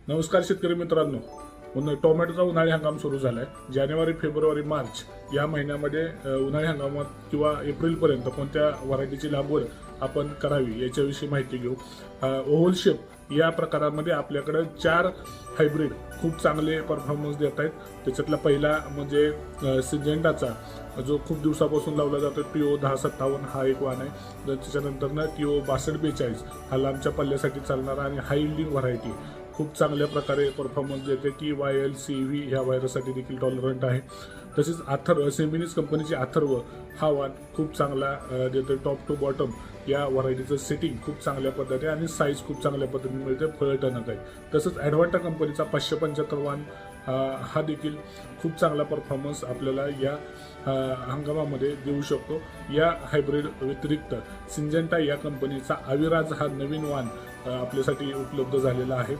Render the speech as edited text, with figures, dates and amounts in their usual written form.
नमस्कार शेतकरी मित्रांनो, टोमॅटोचा उन्हाळी हंगाम सुरू झालाय. जानेवारी, फेब्रुवारी, मार्च या महिन्यामध्ये उन्हाळी हंगामात किंवा एप्रिलपर्यंत कोणत्या व्हरायटीची लागवड आपण करावी याच्याविषयी माहिती घेऊ. ओव्हल शेप या प्रकारामध्ये आपल्याकडे 4 हायब्रिड खूप चांगले परफॉर्मन्स देत आहेत. त्याच्यातला पहिला म्हणजे सिंजेंटाचा जो खूप दिवसापासून लावला जातो TO 1057 हा एक वाण आहे. त्याच्यानंतर TO 6242 हा लांबच्या पल्ल्यासाठी चालणारा आणि हाय यील्डिंग व्हरायटी खूप चांगल्या प्रकारे परफॉर्मन्स देते. TYL CV ह्या व्हायरससाठी देखील टॉलरंट आहे. तसेच अथर्व सेमिनिस कंपनीची अथर्व हा वाण खूप चांगला देतो. टॉप टू बॉटम या व्हरायटीचं सेटिंग खूप चांगल्या पद्धतीने आणि साईज खूप चांगल्या पद्धतीने मिळते. फळ टणक आहे. तसंच ॲडव्हान्टा कंपनीचा 575 वाण हा देखील खूप चांगला परफॉर्मन्स आपल्याला या हंगामामध्ये देऊ शकतो. या हायब्रिड व्यतिरिक्त सिंजेंटा या कंपनीचा अविराज हा नवीन वाण आपल्यासाठी उपलब्ध झालेला आहे.